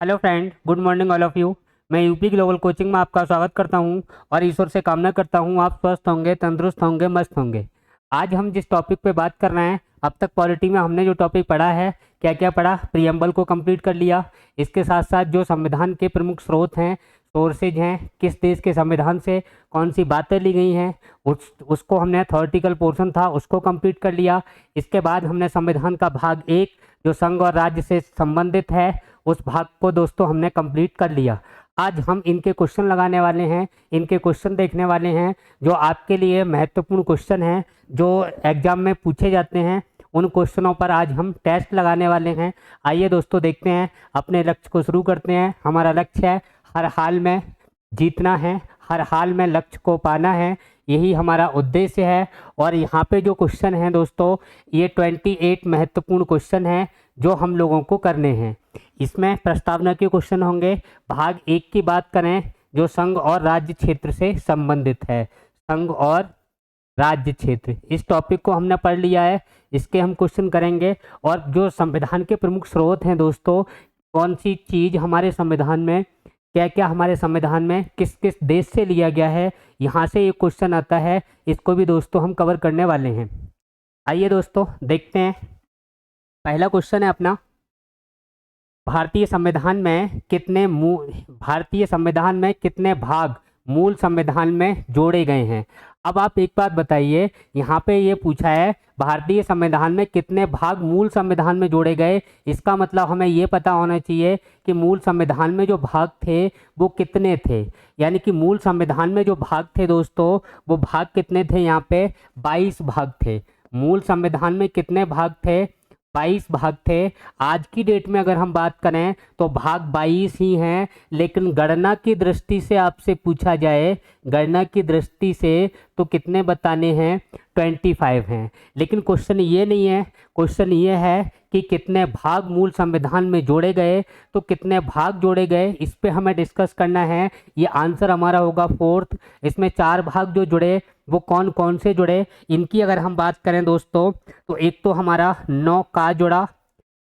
Hello friend, good morning all of you. मैं UP global coaching में आपका स्वागत करता हूं और ईश्वर से कामना करता हूं आप स्वस्थ होंगे, तंदुरुस्त होंगे, मस्त होंगे। आज हम जिस टॉपिक पे बात कर रहे हैं, अब तक पॉलिटी में हमने जो टॉपिक पढ़ा है, क्या क्या पढ़ा, प्रियम्बल को कंप्लीट कर लिया। इसके साथ साथ जो संविधान के प्रमुख स्रोत हैं, सोर्सेज हैं, किस देश के संविधान से कौन सी बातें ली गई हैं, उसको हमने थ्योरेटिकल पोर्शन था उसको कंप्लीट कर लिया। इसके बाद हमने संविधान का भाग एक जो संघ और राज्य से संबंधित है, उस भाग को दोस्तों हमने कंप्लीट कर लिया। आज हम इनके क्वेश्चन लगाने वाले हैं, इनके क्वेश्चन देखने वाले हैं, जो आपके लिए महत्वपूर्ण क्वेश्चन हैं, जो एग्जाम में पूछे जाते हैं। उन क्वेश्चनों पर आज हम टेस्ट लगाने वाले हैं। आइए दोस्तों, देखते हैं, अपने लक्ष्य को शुरू करते हैं। हमारा लक्ष्य है हर हाल में जीतना है, हर हाल में लक्ष्य को पाना है, यही हमारा उद्देश्य है। और यहाँ पे जो क्वेश्चन हैं दोस्तों, ये 28 महत्वपूर्ण क्वेश्चन हैं जो हम लोगों को करने हैं। इसमें प्रस्तावना के क्वेश्चन होंगे। भाग एक की बात करें, जो संघ और राज्य क्षेत्र से संबंधित है, संघ और राज्य क्षेत्र, इस टॉपिक को हमने पढ़ लिया है, इसके हम क्वेश्चन करेंगे। और जो संविधान के प्रमुख स्रोत हैं दोस्तों, कौन सी चीज़ हमारे संविधान में, क्या क्या हमारे संविधान में किस किस देश से लिया गया है, यहाँ से ये क्वेश्चन आता है, इसको भी दोस्तों हम कवर करने वाले हैं। आइए दोस्तों देखते हैं। पहला क्वेश्चन है अपना, भारतीय संविधान में कितने भाग मूल संविधान में जोड़े गए हैं। अब आप एक बात बताइए, यहाँ पे ये पूछा है भारतीय संविधान में कितने भाग मूल संविधान में जोड़े गए, इसका मतलब हमें ये पता होना चाहिए कि मूल संविधान में जो भाग थे वो कितने थे। यानी कि मूल संविधान में जो भाग थे दोस्तों, वो भाग कितने थे, यहाँ पे 22 भाग थे। मूल संविधान में कितने भाग थे, 22 भाग थे। आज की डेट में अगर हम बात करें तो भाग 22 ही हैं, लेकिन गणना की दृष्टि से आपसे पूछा जाए, गणना की दृष्टि से तो कितने बताने हैं, 25 हैं। लेकिन क्वेश्चन ये नहीं है, क्वेश्चन ये है कि कितने भाग मूल संविधान में जोड़े गए। तो कितने भाग जोड़े गए, इस पे हमें डिस्कस करना है। ये आंसर हमारा होगा फोर्थ। इसमें 4 भाग जो जुड़े वो कौन कौन से जुड़े, इनकी अगर हम बात करें दोस्तों, तो एक तो हमारा 9 का जुड़ा,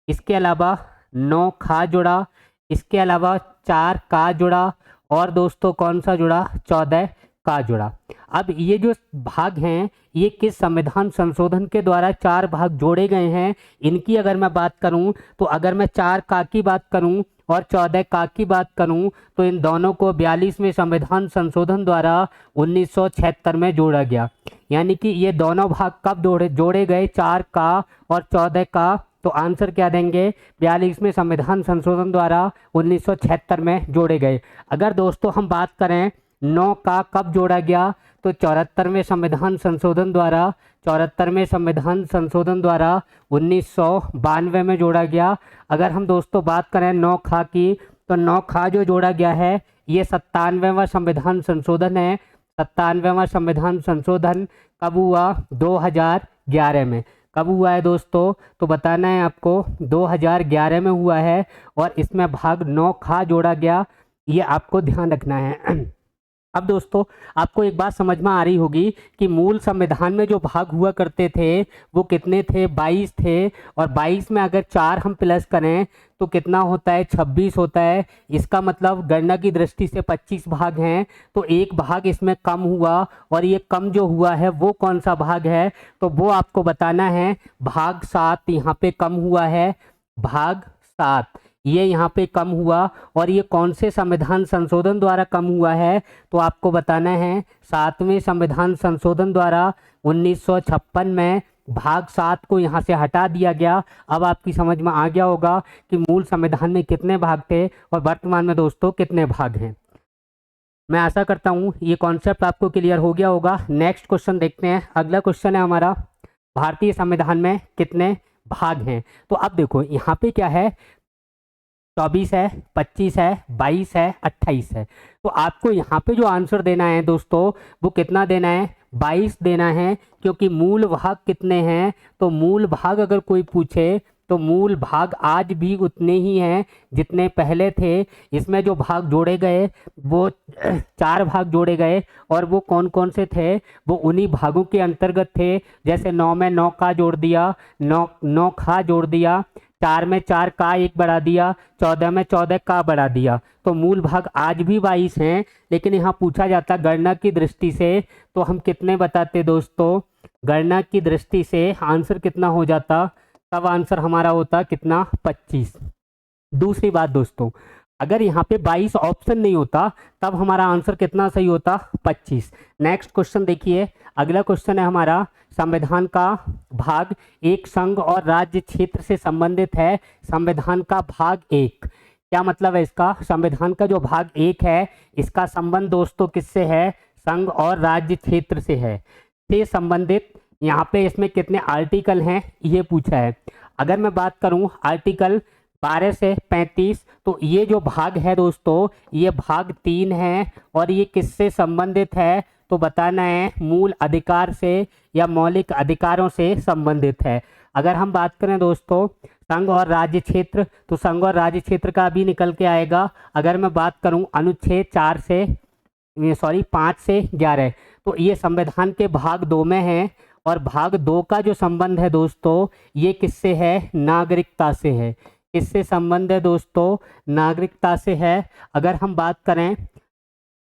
इसके अलावा 9 खा जुड़ा, इसके अलावा 4 का जुड़ा, और दोस्तों कौन सा जुड़ा, 14 का जुड़ा। अब ये जो भाग हैं, ये किस संविधान संशोधन के द्वारा 4 भाग जोड़े गए हैं, इनकी अगर मैं बात करूं, तो अगर मैं 4 का की बात करूं और 14 का की बात करूं, तो इन दोनों को 42वें संविधान संशोधन द्वारा 1976 में जोड़ा गया। यानी कि ये दोनों भाग कब जोड़े गए, 4 का और 14 का, तो आंसर क्या देंगे, 42वें संविधान संशोधन द्वारा 1976 में जोड़े गए। अगर दोस्तों हम बात करें 9 का कब जोड़ा गया, तो 74वें संविधान संशोधन द्वारा, 74वें संविधान संशोधन द्वारा 1992 में जोड़ा गया। अगर हम दोस्तों बात करें 9 खा की, तो 9 खा जो जोड़ा गया है, ये 97वां संविधान संशोधन है। 97वां संविधान संशोधन कब हुआ, 2011 में। कब हुआ है दोस्तों, तो बताना है आपको, 2011 में हुआ है। और इसमें भाग 9 खा जोड़ा गया, ये आपको ध्यान रखना है। अब दोस्तों आपको एक बात समझ में आ रही होगी कि मूल संविधान में जो भाग हुआ करते थे वो कितने थे, 22 थे। और 22 में अगर 4 हम प्लस करें तो कितना होता है, 26 होता है। इसका मतलब गणना की दृष्टि से 25 भाग हैं, तो एक भाग इसमें कम हुआ। और ये कम जो हुआ है वो कौन सा भाग है, तो वो आपको बताना है। भाग 7 यहाँ पे कम हुआ है, भाग 7 ये यहाँ पे कम हुआ। और ये कौन से संविधान संशोधन द्वारा कम हुआ है, तो आपको बताना है 7वें संविधान संशोधन द्वारा 1956 में भाग 7 को यहाँ से हटा दिया गया। अब आपकी समझ में आ गया होगा कि मूल संविधान में कितने भाग थे और वर्तमान में दोस्तों कितने भाग हैं। मैं आशा करता हूँ ये कॉन्सेप्ट आपको क्लियर हो गया होगा। नेक्स्ट क्वेश्चन देखते हैं। अगला क्वेश्चन है हमारा, भारतीय संविधान में कितने भाग हैं। तो अब देखो यहाँ पे क्या है, 24 है, 25 है, 22 है, 28 है। तो आपको यहाँ पे जो आंसर देना है दोस्तों, वो कितना देना है, 22 देना है। क्योंकि मूल भाग कितने हैं, तो मूल भाग अगर कोई पूछे तो मूल भाग आज भी उतने ही हैं जितने पहले थे। इसमें जो भाग जोड़े गए वो 4 भाग जोड़े गए, और वो कौन कौन से थे, वो उन्हीं भागों के अंतर्गत थे। जैसे 9 में 9 का जोड़ दिया, 9 खा जोड़ दिया, 4 में 4 का 1 बढ़ा दिया, 14 में 14 का बढ़ा दिया। तो मूल भाग आज भी 22 हैं, लेकिन यहाँ पूछा जाता गणना की दृष्टि से तो हम कितने बताते दोस्तों, गणना की दृष्टि से आंसर कितना हो जाता, तब आंसर हमारा होता कितना, 25। दूसरी बात दोस्तों, अगर यहाँ पे 22 ऑप्शन नहीं होता तब हमारा आंसर कितना सही होता, 25। नेक्स्ट क्वेश्चन देखिए, अगला क्वेश्चन है हमारा, संविधान का भाग 1 संघ और राज्य क्षेत्र से संबंधित है। संविधान का भाग 1 क्या मतलब है इसका, संविधान का जो भाग 1 है इसका संबंध दोस्तों किससे है, संघ और राज्य क्षेत्र से है, से संबंधित। यहाँ पे इसमें कितने आर्टिकल हैं ये पूछा है। अगर मैं बात करूँ आर्टिकल 12 से 35, तो ये जो भाग है दोस्तों ये भाग 3 है और ये किससे संबंधित है, तो बताना है मूल अधिकार से या मौलिक अधिकारों से संबंधित है। अगर हम बात करें दोस्तों संघ और राज्य क्षेत्र, तो संघ और राज्य क्षेत्र का भी निकल के आएगा। अगर मैं बात करूं अनुच्छेद 5 से 11, तो ये संविधान के भाग 2 में है और भाग 2 का जो संबंध है दोस्तों ये किससे है, नागरिकता से है। किससे संबंध है दोस्तों, नागरिकता से है। अगर हम बात करें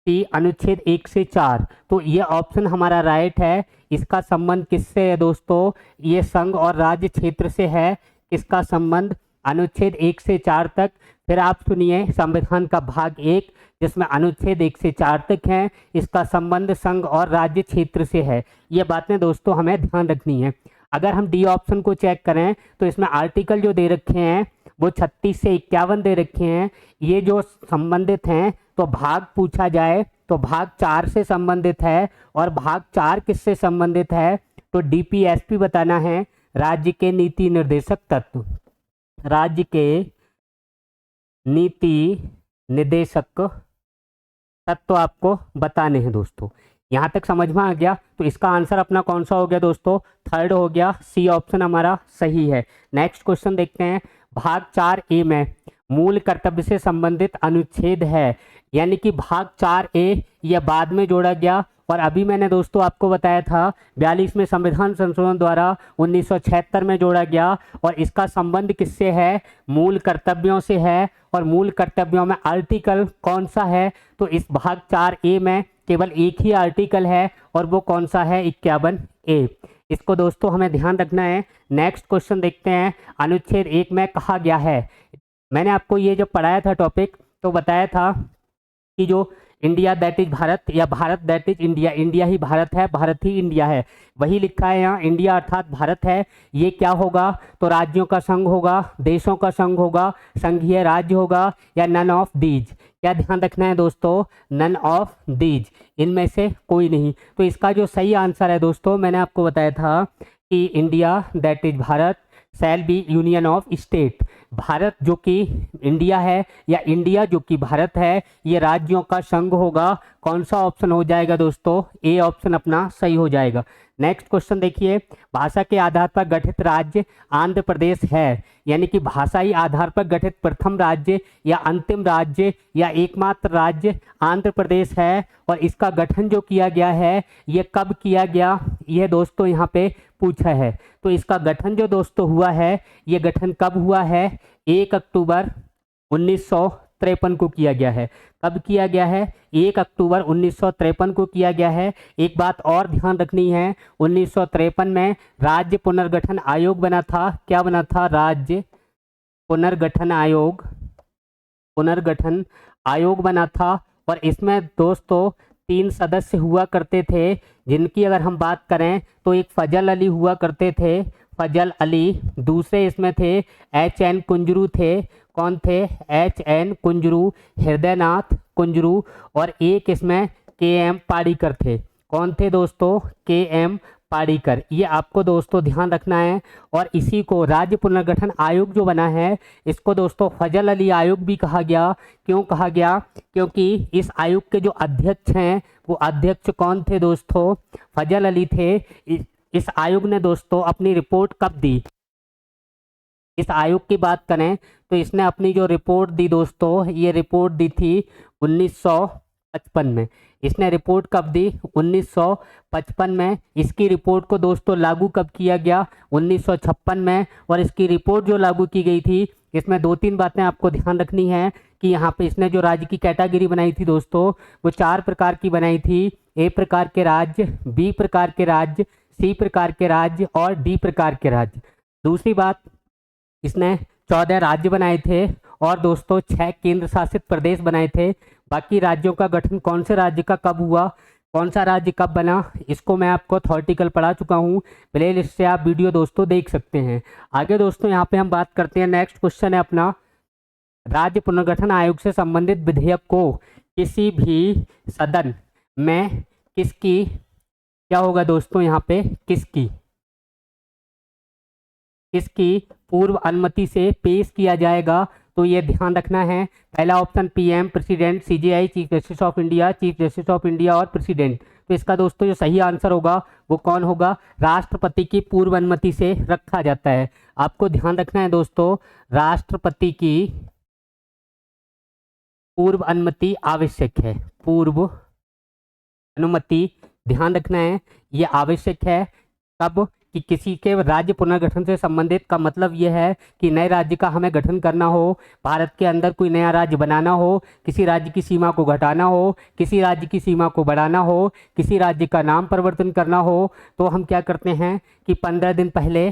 कि अनुच्छेद 1 से 4, तो ये ऑप्शन हमारा राइट है। इसका संबंध किससे है दोस्तों, ये संघ और राज्य क्षेत्र से है। किसका संबंध, अनुच्छेद 1 से 4 तक। फिर आप सुनिए संविधान का भाग 1 जिसमें अनुच्छेद 1 से 4 तक है, इसका संबंध संघ और राज्य क्षेत्र से है। ये बातें दोस्तों हमें ध्यान रखनी है। अगर हम डी ऑप्शन को चेक करें तो इसमें आर्टिकल जो दे रखे हैं वो 36 से 51 दे रखे हैं। ये जो संबंधित हैं, तो भाग पूछा जाए तो भाग 4 से संबंधित है और भाग 4 किससे संबंधित है, तो डीपीएसपी बताना है, राज्य के नीति निर्देशक तत्व। राज्य के नीति निर्देशक तत्व आपको बताने हैं दोस्तों। यहाँ तक समझ में आ गया, तो इसका आंसर अपना कौन सा हो गया दोस्तों, 3rd हो गया, सी ऑप्शन हमारा सही है। नेक्स्ट क्वेश्चन देखते हैं, भाग 4A में मूल कर्तव्य से संबंधित अनुच्छेद है, यानी कि भाग 4A यह बाद में जोड़ा गया और अभी मैंने दोस्तों आपको बताया था 42वें संविधान संशोधन द्वारा 1976 में जोड़ा गया और इसका संबंध किससे है, मूल कर्तव्यों से है। और मूल कर्तव्यों में आर्टिकल कौन सा है, तो इस भाग 4A में केवल एक ही आर्टिकल है और वो कौन सा है, 51A। इसको दोस्तों हमें ध्यान रखना है। नेक्स्ट क्वेश्चन देखते हैं, अनुच्छेद 1 में कहा गया है, मैंने आपको ये जब पढ़ाया था टॉपिक तो बताया था कि जो इंडिया दैट इज भारत या Bharat that is India, India ही भारत है, भारत ही इंडिया है, वही लिखा है यहाँ, इंडिया अर्थात भारत है। ये क्या होगा, तो राज्यों का संघ होगा, देशों का संघ होगा, संघीय राज्य होगा या नन ऑफ दीज। क्या ध्यान रखना है दोस्तों, नन ऑफ दीज, इनमें से कोई नहीं। तो इसका जो सही आंसर है दोस्तों, मैंने आपको बताया था कि India that is Bharat shall be union of state. Bharat जो कि इंडिया है या इंडिया जो कि भारत है, ये राज्यों का संघ होगा। कौन सा ऑप्शन हो जाएगा दोस्तों, ए ऑप्शन अपना सही हो जाएगा। नेक्स्ट क्वेश्चन देखिए, भाषा के आधार पर गठित राज्य आंध्र प्रदेश है, यानी कि भाषाई आधार पर गठित प्रथम राज्य या अंतिम राज्य या एकमात्र राज्य आंध्र प्रदेश है। और इसका गठन जो किया गया है ये कब किया गया, ये दोस्तों यहाँ पे पूछा है। तो इसका गठन जो दोस्तों हुआ है, ये गठन कब हुआ है, 1 अक्टूबर 1953 को किया गया है। कब किया गया है, 1 अक्टूबर 1953 को किया गया है। एक बात और ध्यान रखनी है, 1953 में राज्य पुनर्गठन आयोग बना था। क्या बना था, राज्य पुनर्गठन आयोग, पुनर्गठन आयोग बना था। और इसमें दोस्तों 3 सदस्य हुआ करते थे, जिनकी अगर हम बात करें तो एक फजल अली हुआ करते थे, फजल अली। दूसरे इसमें थे HN कुंजरू थे। कौन थे, HN कुंजरू, हृदयनाथ कुंजरू। और एक इसमें KM पाड़ीकर थे। कौन थे दोस्तों, KM पाड़ीकर। ये आपको दोस्तों ध्यान रखना है। और इसी को राज्य पुनर्गठन आयोग जो बना है, इसको दोस्तों फजल अली आयोग भी कहा गया। क्यों कहा गया, क्योंकि इस आयोग के जो अध्यक्ष हैं वो अध्यक्ष कौन थे दोस्तों, फजल अली थे। इस आयोग ने दोस्तों अपनी रिपोर्ट कब दी, इस आयोग की बात करें तो इसने अपनी जो रिपोर्ट दी दोस्तों, ये रिपोर्ट दी थी 1955 में। इसने रिपोर्ट कब दी? 1955 में। इसकी रिपोर्ट को दोस्तों लागू कब किया गया? 1956 में। और इसकी रिपोर्ट जो लागू की गई थी, इसमें 2-3 बातें आपको ध्यान रखनी है कि यहाँ पे इसने जो राज्य की कैटेगरी बनाई थी दोस्तों, वो 4 प्रकार की बनाई थी। ए प्रकार के राज्य, बी प्रकार के राज्य, सी प्रकार के राज्य और डी प्रकार के राज्य। दूसरी बात, इसने 14 राज्य बनाए थे और दोस्तों 6 केंद्र शासित प्रदेश बनाए थे। बाकी राज्यों का गठन कौन से राज्य का कब हुआ, कौन सा राज्य कब बना, इसको मैं आपको थ्योरेटिकल पढ़ा चुका हूँ। प्ले लिस्ट से आप वीडियो दोस्तों देख सकते हैं। आगे दोस्तों यहाँ पे हम बात करते हैं, नेक्स्ट क्वेश्चन है अपना, राज्य पुनर्गठन आयोग से संबंधित विधेयक को किसी भी सदन में किसकी, क्या होगा दोस्तों यहाँ पे, किसकी पूर्व अनुमति से पेश किया जाएगा? तो ये ध्यान रखना है। पहला option PM, president, CJI, chief justice of India और प्रेसिडेंट। तो इसका दोस्तों जो सही आंसर होगा वो कौन होगा? राष्ट्रपति की पूर्व अनुमति से रखा जाता है। आपको ध्यान रखना है दोस्तों, राष्ट्रपति की पूर्व अनुमति आवश्यक है। पूर्व अनुमति ध्यान रखना है, ये आवश्यक है। कब? कि किसी के राज्य पुनर्गठन से संबंधित, का मतलब यह है कि नए राज्य का हमें गठन करना हो, भारत के अंदर कोई नया राज्य बनाना हो, किसी राज्य की सीमा को घटाना हो, किसी राज्य की सीमा को बढ़ाना हो, किसी राज्य का नाम परिवर्तन करना हो, तो हम क्या करते हैं कि 15 दिन पहले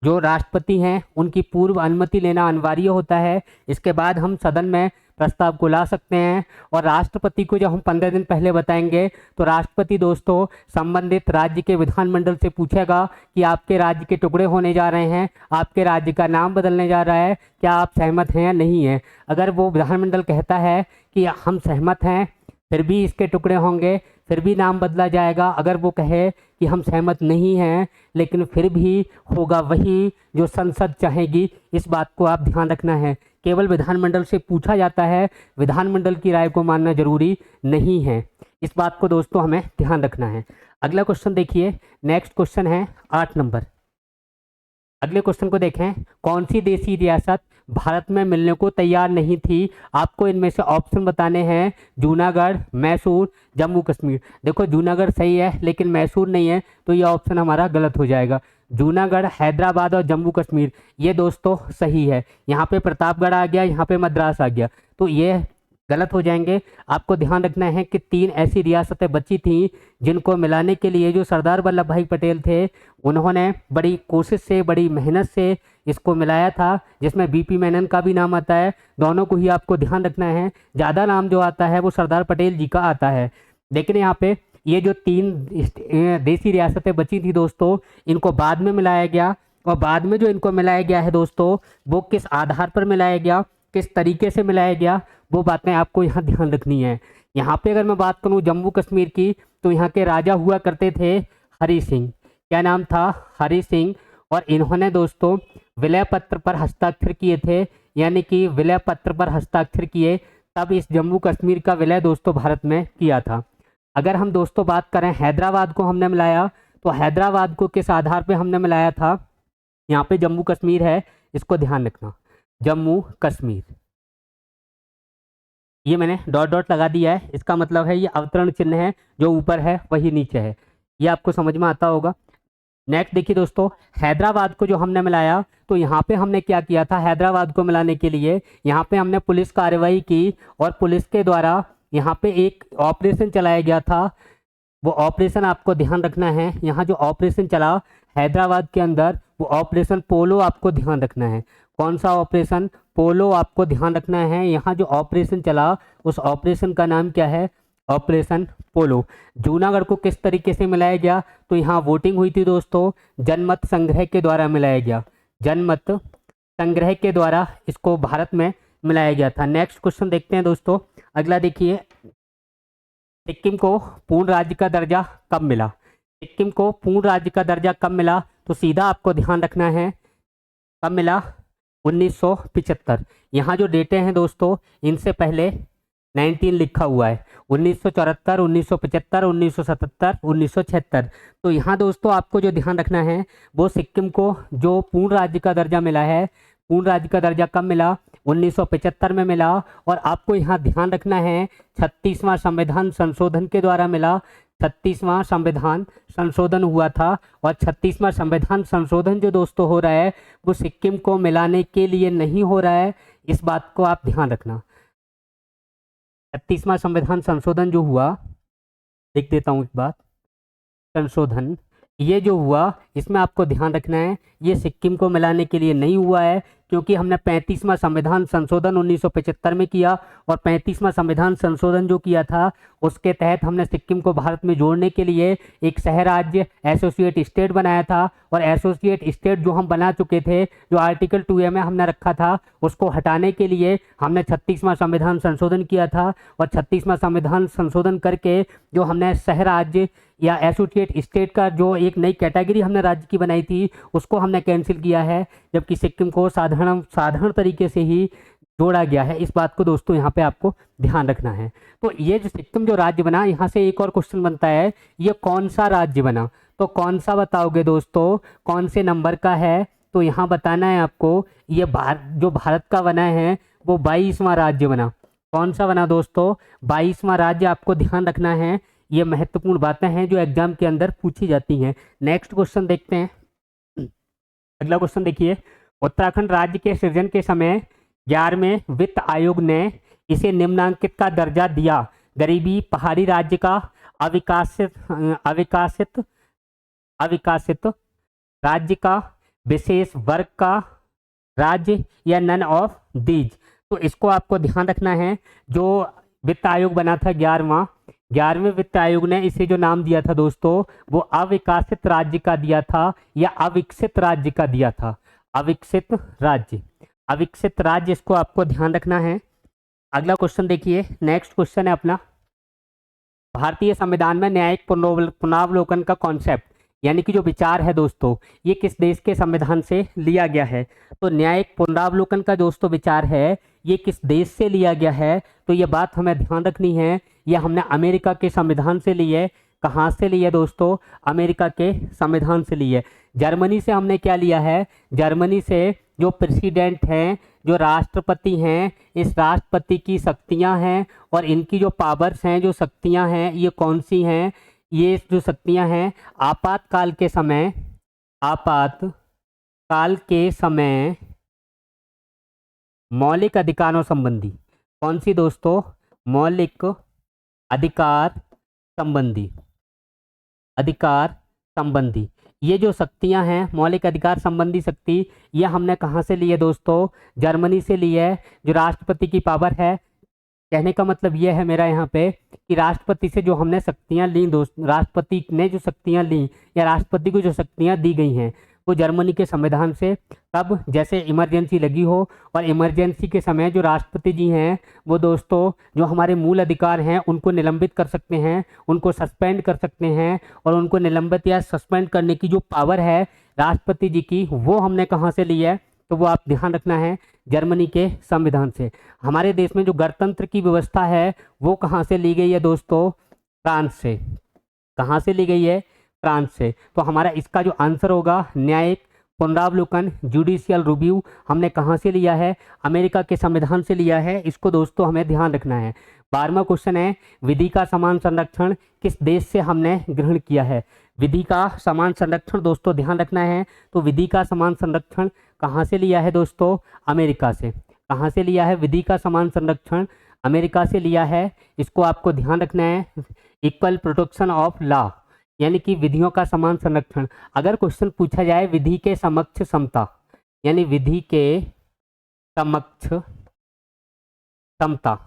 जो राष्ट्रपति हैं उनकी पूर्व अनुमति लेना अनिवार्य होता है। इसके बाद हम सदन में प्रस्ताव को ला सकते हैं। और राष्ट्रपति को जब हम 15 दिन पहले बताएंगे तो राष्ट्रपति दोस्तों संबंधित राज्य के विधानमंडल से पूछेगा कि आपके राज्य के टुकड़े होने जा रहे हैं, आपके राज्य का नाम बदलने जा रहा है, क्या आप सहमत हैं या नहीं है। अगर वो विधानमंडल कहता है कि हम सहमत हैं, फिर भी इसके टुकड़े होंगे, फिर भी नाम बदला जाएगा। अगर वो कहे कि हम सहमत नहीं हैं लेकिन फिर भी होगा वही जो संसद चाहेगी, इस बात को आप ध्यान रखना है। केवल विधानमंडल से पूछा जाता है, विधानमंडल की राय को मानना जरूरी नहीं है। इस बात को दोस्तों हमें ध्यान रखना है। अगला क्वेश्चन देखिए, नेक्स्ट क्वेश्चन है 8 नंबर। अगले क्वेश्चन को देखें, कौन सी देशी रियासत भारत में मिलने को तैयार नहीं थी? आपको इनमें से ऑप्शन बताने हैं, जूनागढ़, मैसूर, जम्मू कश्मीर। देखो जूनागढ़ सही है लेकिन मैसूर नहीं है, तो ये ऑप्शन हमारा गलत हो जाएगा। जूनागढ़, हैदराबाद और जम्मू कश्मीर ये दोस्तों सही है। यहाँ पे प्रतापगढ़ आ गया, यहाँ पे मद्रास आ गया, तो ये गलत हो जाएंगे। आपको ध्यान रखना है कि 3 ऐसी रियासतें बची थीं जिनको मिलाने के लिए जो सरदार वल्लभ भाई पटेल थे उन्होंने बड़ी कोशिश से, बड़ी मेहनत से इसको मिलाया था, जिसमें बीपी मेनन का भी नाम आता है। दोनों को ही आपको ध्यान रखना है। ज़्यादा नाम जो आता है वो सरदार पटेल जी का आता है। लेकिन यहाँ पे ये जो 3 देशी रियासतें बची थी दोस्तों, इनको बाद में मिलाया गया। और बाद में जो इनको मिलाया गया है दोस्तों, वो किस आधार पर मिलाया गया, किस तरीके से मिलाया गया, वो बातें आपको यहाँ ध्यान रखनी है। यहाँ पे अगर मैं बात करूँ जम्मू कश्मीर की, तो यहाँ के राजा हुआ करते थे हरि सिंह। क्या नाम था? हरि सिंह। और इन्होंने दोस्तों विलय पत्र पर हस्ताक्षर किए थे, यानी कि विलय पत्र पर हस्ताक्षर किए, तब इस जम्मू कश्मीर का विलय दोस्तों भारत में किया था। अगर हम दोस्तों बात करें हैदराबाद को हमने मिलाया, तो हैदराबाद को किस आधार पे हमने मिलाया था? यहाँ पे जम्मू कश्मीर है, इसको ध्यान रखना, जम्मू कश्मीर। ये मैंने डॉट डॉट लगा दिया है, इसका मतलब है ये अवतरण चिन्ह है, जो ऊपर है वही नीचे है। ये आपको समझ में आता होगा। नेक्स्ट देखिए दोस्तों, हैदराबाद को जो हमने मिलाया, तो यहाँ पे हमने क्या किया था? हैदराबाद को मिलाने के लिए यहाँ पे हमने पुलिस कार्रवाई की और पुलिस के द्वारा यहाँ पे एक ऑपरेशन चलाया गया था। वो ऑपरेशन आपको ध्यान रखना है। यहाँ जो ऑपरेशन चला हैदराबाद के अंदर, वो ऑपरेशन पोलो आपको ध्यान रखना है। कौन सा ऑपरेशन? पोलो आपको ध्यान रखना है। यहाँ जो ऑपरेशन चला उस ऑपरेशन का नाम क्या है? ऑपरेशन पोलो। जूनागढ़ को किस तरीके से मिलाया गया? तो यहाँ वोटिंग हुई थी दोस्तों, जनमत संग्रह के द्वारा मिलाया गया। जनमत संग्रह के द्वारा इसको भारत में मिलाया गया था। नेक्स्ट क्वेश्चन देखते हैं दोस्तों। अगला देखिए, सिक्किम को पूर्ण राज्य का दर्जा कब मिला? सिक्किम को पूर्ण राज्य का दर्जा कब मिला? तो सीधा आपको ध्यान रखना है, कब मिला? 1975। यहाँ जो डेटे हैं दोस्तों, इनसे पहले 19 लिखा हुआ है। 1974, 1975, 1977, 1976। तो यहाँ दोस्तों आपको जो ध्यान रखना है वो सिक्किम को जो पूर्ण राज्य का दर्जा मिला है, पूर्ण राज्य का दर्जा कब मिला? 1975 में मिला। और आपको यहाँ ध्यान रखना है 36वां संविधान संशोधन के द्वारा मिला। 36वां संविधान संशोधन हुआ था और 36वां संविधान संशोधन जो दोस्तों हो रहा है वो सिक्किम को मिलाने के लिए नहीं हो रहा है, इस बात को आप ध्यान रखना। 36वां संविधान संशोधन जो हुआ, लिख देता हूँ एक बात, संशोधन ये जो हुआ इसमें आपको ध्यान रखना है ये सिक्किम को मिलाने के लिए नहीं हुआ है, क्योंकि हमने 35वां संविधान संशोधन 1975 में किया और 35वां संविधान संशोधन जो किया था उसके तहत हमने सिक्किम को भारत में जोड़ने के लिए एक सह राज्य एसोसिएट स्टेट बनाया था। और एसोसिएट स्टेट जो हम बना चुके थे, जो आर्टिकल 2A में हमने रखा था, उसको हटाने के लिए हमने 36वां संविधान संशोधन किया था। और 36वां संविधान संशोधन करके जो हमने सह राज्य या एसोसिएट स्टेट का जो एक नई कैटेगरी हमने राज्य की बनाई थी उसको हमने कैंसिल किया है, जबकि सिक्किम को साधारण तरीके से ही जोड़ा गया है। इस बात को दोस्तों यहाँ पे आपको ध्यान रखना है। तो ये जो सिक्किम जो राज्य बना, यहाँ से एक और क्वेश्चन बनता है, ये कौन सा राज्य बना? तो कौन सा बताओगे दोस्तों, कौन से नंबर का है? तो यहाँ बताना है आपको, ये जो भारत का बना है वो 22वां राज्य बना। कौन सा बना दोस्तों? 22वां राज्य। आपको ध्यान रखना है, ये महत्वपूर्ण बातें हैं जो एग्जाम के अंदर पूछी जाती हैं। नेक्स्ट क्वेश्चन देखते हैं। अगला क्वेश्चन देखिए, उत्तराखंड राज्य के सृजन के समय 11वें वित्त आयोग ने इसे निम्नांकित का दर्जा दिया: गरीबी, पहाड़ी राज्य का, अविकसित राज्य का, विशेष वर्ग का राज्य, या नन ऑफ दीज। तो इसको आपको ध्यान रखना है। जो वित्त आयोग बना था 11वें वित्त आयोग ने इसे जो नाम दिया था दोस्तों वो अविकसित राज्य का दिया था या अविकसित राज्य का दिया था। अविकसित राज्य, इसको आपको ध्यान रखना है। अगला क्वेश्चन देखिए, नेक्स्ट क्वेश्चन है अपना, भारतीय संविधान में न्यायिक पुनरावलोकन का कॉन्सेप्ट यानी कि जो विचार है दोस्तों, ये किस देश के संविधान से लिया गया है? तो न्यायिक पुनरावलोकन का दोस्तों विचार है ये किस देश से लिया गया है? तो ये बात हमें ध्यान रखनी है, ये हमने अमेरिका के संविधान से ली है। कहाँ से ली है दोस्तों? अमेरिका के संविधान से ली है। जर्मनी से हमने क्या लिया है? जर्मनी से जो प्रेसिडेंट हैं, जो राष्ट्रपति हैं, इस राष्ट्रपति की शक्तियां हैं और इनकी जो पावर्स हैं, जो शक्तियां हैं, ये कौन सी हैं? ये जो शक्तियां हैं आपातकाल के समय मौलिक अधिकारों संबंधी। कौन सी दोस्तों? मौलिक अधिकार संबंधी ये जो शक्तियां हैं, मौलिक अधिकार संबंधी शक्ति, ये हमने कहाँ से ली है दोस्तों? जर्मनी से ली है। जो राष्ट्रपति की पावर है, कहने का मतलब ये है मेरा यहाँ पे कि राष्ट्रपति से जो हमने शक्तियाँ ली दोस्त, राष्ट्रपति ने जो शक्तियाँ ली या राष्ट्रपति को जो शक्तियाँ दी गई हैं वो जर्मनी के संविधान से, तब जैसे इमरजेंसी लगी हो और इमरजेंसी के समय जो राष्ट्रपति जी हैं वो दोस्तों जो हमारे मूल अधिकार हैं उनको निलंबित कर सकते हैं, उनको सस्पेंड कर सकते हैं, और उनको निलंबित या सस्पेंड करने की जो पावर है राष्ट्रपति जी की, वो हमने कहाँ से ली है? तो वो आप ध्यान रखना है, जर्मनी के संविधान से। हमारे देश में जो गणतंत्र की व्यवस्था है वो कहाँ से ली गई है दोस्तों? फ्रांस से। कहाँ से ली गई है? फ्रांस से। तो हमारा इसका जो आंसर होगा न्यायिक पुनरावलोकन, जुडिशियल रिव्यू, हमने कहाँ से लिया है? अमेरिका के संविधान से लिया है। इसको दोस्तों हमें ध्यान रखना है। 12वां क्वेश्चन है, विधि का समान संरक्षण किस देश से हमने ग्रहण किया है? विधि का समान संरक्षण दोस्तों ध्यान रखना है। तो विधि का समान संरक्षण कहाँ से लिया है दोस्तों? अमेरिका से। कहाँ से लिया है विधि का समान संरक्षण? अमेरिका से लिया है। इसको आपको ध्यान रखना है। इक्वल प्रोटेक्शन ऑफ लॉ यानी कि विधियों का समान संरक्षण। अगर क्वेश्चन पूछा जाए विधि के समक्ष समता, यानी विधि के समक्ष समता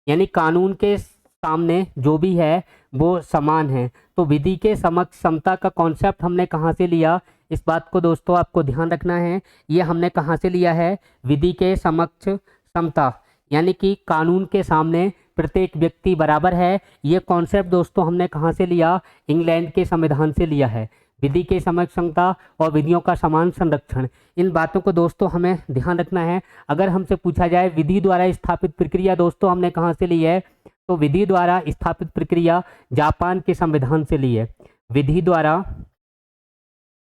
यानी कानून के सामने जो भी है वो समान है, तो विधि के समक्ष समता का कॉन्सेप्ट हमने कहाँ से लिया? इस बात को दोस्तों आपको ध्यान रखना है। ये हमने कहाँ से लिया है? विधि के समक्ष समता यानी कि कानून के सामने प्रत्येक व्यक्ति बराबर है। ये कॉन्सेप्ट दोस्तों हमने कहाँ से लिया? इंग्लैंड के संविधान से लिया है। विधि के समक्ष समता और विधियों का समान संरक्षण, इन बातों को दोस्तों हमें ध्यान रखना है। अगर हमसे पूछा जाए विधि द्वारा स्थापित प्रक्रिया दोस्तों हमने कहाँ से ली है? तो विधि द्वारा स्थापित प्रक्रिया जापान के संविधान से ली है। विधि द्वारा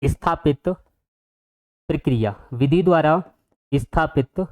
स्थापित प्रक्रिया, विधि द्वारा स्थापित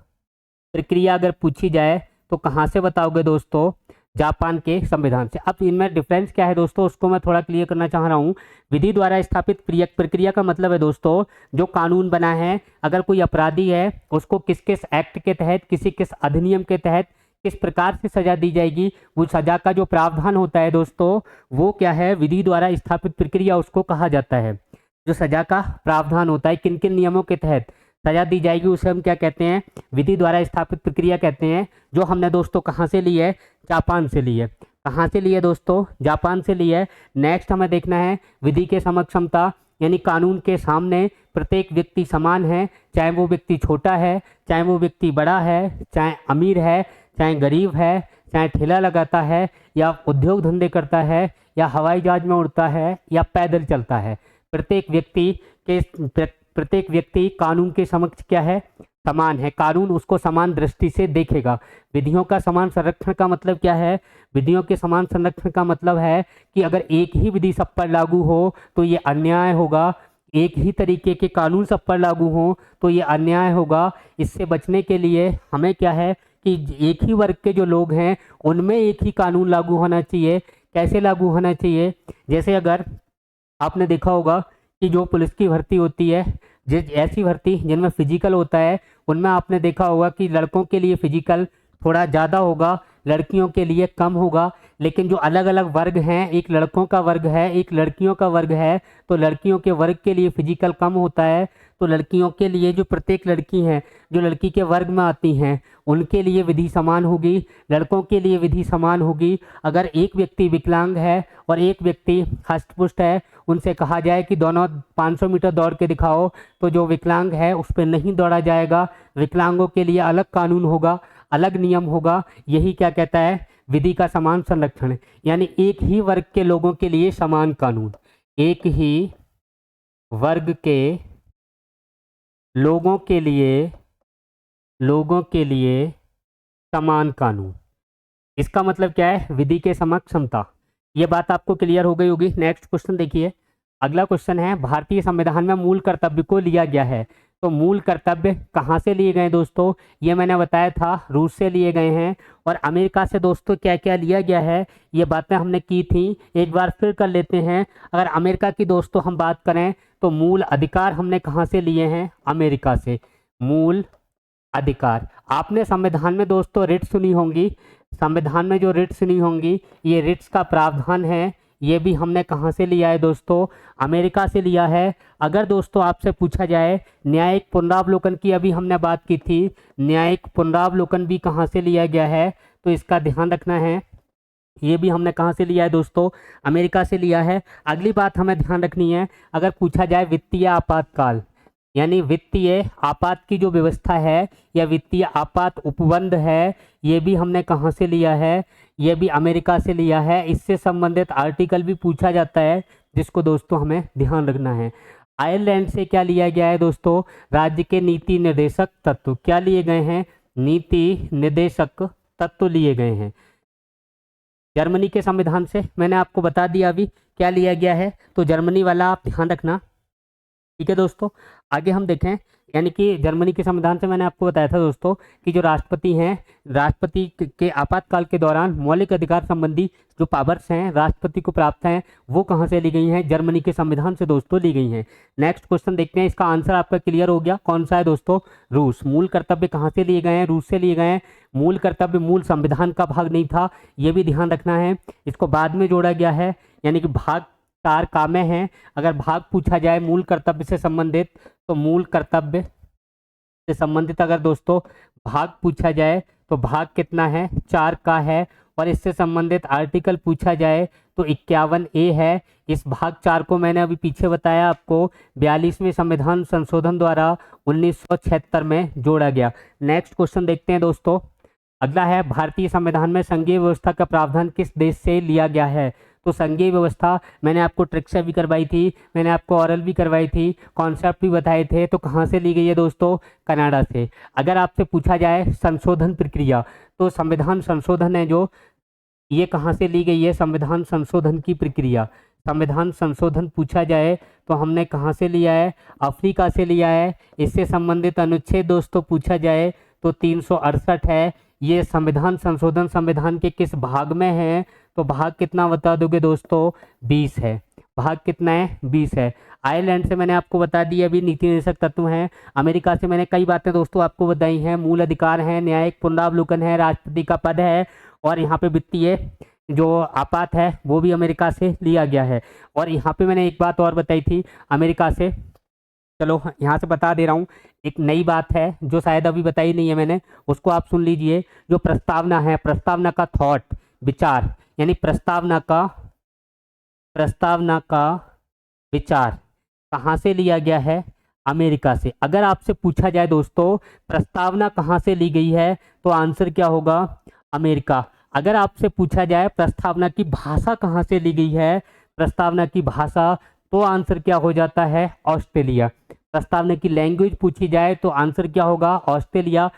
प्रक्रिया अगर पूछी जाए तो कहाँ से बताओगे दोस्तों? जापान के संविधान से। अब इनमें डिफरेंस क्या है दोस्तों, उसको मैं थोड़ा क्लियर करना चाह रहा हूँ। विधि द्वारा स्थापित प्रक्रिया का मतलब है दोस्तों जो कानून बना है, अगर कोई अपराधी है उसको किस किस एक्ट के तहत, किस अधिनियम के तहत किस प्रकार से सजा दी जाएगी, वो सजा का जो प्रावधान होता है दोस्तों वो क्या है, विधि द्वारा स्थापित प्रक्रिया उसको कहा जाता है। जो सजा का प्रावधान होता है, किन किन नियमों के तहत सजा दी जाएगी, उसे हम क्या कहते हैं? विधि द्वारा स्थापित प्रक्रिया कहते हैं। जो हमने दोस्तों कहाँ से ली है? जापान से ली है। कहाँ से ली है दोस्तों? जापान से ली है। नेक्स्ट हमें देखना है विधि के समक्षमता, यानी कानून के सामने प्रत्येक व्यक्ति समान है, चाहे वो व्यक्ति छोटा है, चाहे वो व्यक्ति बड़ा है, चाहे अमीर है, चाहे गरीब है, चाहे ठेला लगाता है या उद्योग धंधे करता है या हवाई जहाज में उड़ता है या पैदल चलता है, प्रत्येक व्यक्ति कानून के समक्ष क्या है? समान है। कानून उसको समान दृष्टि से देखेगा। विधियों का समान संरक्षण का मतलब क्या है? विधियों के समान संरक्षण का मतलब है कि अगर एक ही विधि सब पर लागू हो तो ये अन्याय होगा, एक ही तरीके के कानून सब पर लागू हो तो ये अन्याय होगा। इससे बचने के लिए हमें क्या है कि एक ही वर्ग के जो लोग हैं उनमें एक ही कानून लागू होना चाहिए। कैसे लागू होना चाहिए? जैसे अगर आपने देखा होगा कि जो पुलिस की भर्ती होती है, ऐसी भर्ती जिनमें फिजिकल होता है, उनमें आपने देखा होगा कि लड़कों के लिए फिजिकल थोड़ा ज़्यादा होगा, लड़कियों के लिए कम होगा। लेकिन जो अलग अलग वर्ग हैं, एक लड़कों का वर्ग है, एक लड़कियों का वर्ग है, तो लड़कियों के वर्ग के लिए फिजिकल कम होता है। तो लड़कियों के लिए जो प्रत्येक लड़की हैं जो लड़की के वर्ग में आती हैं उनके लिए विधि समान होगी, लड़कों के लिए विधि समान होगी। अगर एक व्यक्ति विकलांग है और एक व्यक्ति हष्टपुष्ट है, उनसे कहा जाए कि दोनों 500 मीटर दौड़ के दिखाओ, तो जो विकलांग है उस पर नहीं दौड़ा जाएगा। विकलांगों के लिए अलग कानून होगा, अलग नियम होगा। यही क्या कहता है? विधि का समान संरक्षण, यानी एक ही वर्ग के लोगों के लिए समान कानून, एक ही वर्ग के लोगों के लिए समान कानून। इसका मतलब क्या है? विधि के समक्ष समता। ये बात आपको क्लियर हो गई होगी। नेक्स्ट क्वेश्चन देखिए। अगला क्वेश्चन है भारतीय संविधान में मूल कर्तव्य को लिया गया है। तो मूल कर्तव्य कहाँ से लिए गए दोस्तों? ये मैंने बताया था, रूस से लिए गए हैं। और अमेरिका से दोस्तों क्या क्या लिया गया है, ये बातें हमने की थी, एक बार फिर कर लेते हैं। अगर अमेरिका की दोस्तों हम बात करें तो मूल अधिकार हमने कहाँ से लिए हैं? अमेरिका से। मूल अधिकार, आपने संविधान में दोस्तों रिट सुनी होंगी, संविधान में जो रिट सुनी होंगी, ये रिट्स का प्रावधान है, ये भी हमने कहाँ से लिया है दोस्तों? अमेरिका से लिया है। अगर दोस्तों आपसे पूछा जाए न्यायिक पुनरावलोकन की, अभी हमने बात की थी, न्यायिक पुनरावलोकन भी कहाँ से लिया गया है, तो इसका ध्यान रखना है। ये भी हमने कहाँ से लिया है दोस्तों? अमेरिका से लिया है। अगली बात हमें ध्यान रखनी है, अगर पूछा जाए वित्तीय आपातकाल, यानी वित्तीय आपात की जो व्यवस्था है या वित्तीय आपात उपबंध है, ये भी हमने कहाँ से लिया है? ये भी अमेरिका से लिया है। इससे संबंधित आर्टिकल भी पूछा जाता है, जिसको दोस्तों हमें ध्यान रखना है। आयरलैंड से क्या लिया गया है दोस्तों? राज्य के नीति निर्देशक तत्व क्या लिए गए हैं? नीति निर्देशक तत्व लिए गए हैं। जर्मनी के संविधान से मैंने आपको बता दिया अभी क्या लिया गया है, तो जर्मनी वाला आप ध्यान रखना। ठीक है दोस्तों, आगे हम देखें, यानी कि जर्मनी के संविधान से मैंने आपको बताया था दोस्तों कि जो राष्ट्रपति हैं, राष्ट्रपति के आपातकाल के दौरान मौलिक अधिकार संबंधी जो पावर्स हैं राष्ट्रपति को प्राप्त हैं, वो कहाँ से ली गई हैं? जर्मनी के संविधान से दोस्तों ली गई हैं। नेक्स्ट क्वेश्चन देखते हैं, इसका आंसर आपका क्लियर हो गया, कौन सा है दोस्तों? रूस। मूल कर्तव्य कहाँ से लिए गए हैं? रूस से लिए गए हैं। मूल कर्तव्य मूल संविधान का भाग नहीं था, ये भी ध्यान रखना है। इसको बाद में जोड़ा गया है, यानी कि भाग 4 कामें हैं। अगर भाग पूछा जाए मूल कर्तव्य से संबंधित, तो मूल कर्तव्य से संबंधित अगर दोस्तों भाग पूछा जाए तो भाग कितना है? 4 का है। और इससे संबंधित आर्टिकल पूछा जाए तो 51A है। इस भाग 4 को मैंने अभी पीछे बताया आपको, 42वें संविधान संशोधन द्वारा 1976 में जोड़ा गया। नेक्स्ट क्वेश्चन देखते हैं दोस्तों। अगला है भारतीय संविधान में संघीय व्यवस्था का प्रावधान किस देश से लिया गया है? तो संघीय व्यवस्था मैंने आपको ट्रिक से भी करवाई थी, मैंने आपको ऑरल भी करवाई थी, कॉन्सेप्ट भी बताए थे, तो कहाँ से ली गई है दोस्तों? कनाडा से। अगर आपसे पूछा जाए संशोधन प्रक्रिया, तो संविधान संशोधन है जो, ये कहाँ से ली गई है? संविधान संशोधन की प्रक्रिया, संविधान संशोधन पूछा जाए तो हमने कहाँ से लिया है? अफ्रीका से लिया है। इससे संबंधित अनुच्छेद दोस्तों पूछा जाए तो 368 है। ये संविधान संशोधन संविधान के किस भाग में है? तो भाग कितना बता दोगे दोस्तों? 20 है। भाग कितना है? 20 है। आयरलैंड से मैंने आपको बता दिया अभी नीति निर्देशक तत्व हैं। अमेरिका से मैंने कई बातें दोस्तों आपको बताई हैं। मूल अधिकार है, न्यायिक पुनरावलोकन है, राष्ट्रपति का पद है, और यहाँ पे वित्तीय जो आपात है वो भी अमेरिका से लिया गया है। और यहाँ पे मैंने एक बात और बताई थी अमेरिका से, चलो यहाँ से बता दे रहा हूँ। एक नई बात है जो शायद अभी बताई नहीं है मैंने, उसको आप सुन लीजिए। जो प्रस्तावना है, प्रस्तावना का थॉट, विचार, यानी प्रस्तावना का विचार कहाँ से लिया गया है? अमेरिका से। अगर आपसे पूछा जाए दोस्तों प्रस्तावना कहाँ से ली गई है, तो आंसर क्या होगा? अमेरिका। अगर आपसे पूछा जाए प्रस्तावना की भाषा कहाँ से ली गई है, प्रस्तावना की भाषा, तो आंसर क्या हो जाता है? ऑस्ट्रेलिया। प्रस्तावना की लैंग्वेज पूछी जाए तो आंसर क्या होगा? ऑस्ट्रेलिया।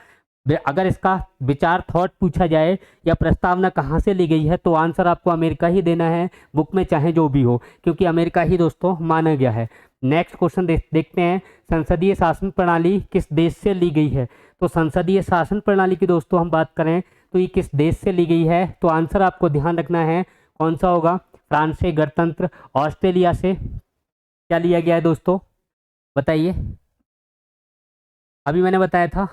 अगर इसका विचार थॉट पूछा जाए या प्रस्तावना कहाँ से ली गई है, तो आंसर आपको अमेरिका ही देना है, बुक में चाहे जो भी हो, क्योंकि अमेरिका ही दोस्तों माना गया है। नेक्स्ट क्वेश्चन देखते हैं, संसदीय शासन प्रणाली किस देश से ली गई है? तो संसदीय शासन प्रणाली की दोस्तों हम बात करें तो ये किस देश से ली गई है? तो आंसर आपको ध्यान रखना है, कौन सा होगा? फ्रांस से, गणतंत्र, ऑस्ट्रेलिया से, क्या लिया गया है दोस्तों? बताइए। अभी मैंने बताया था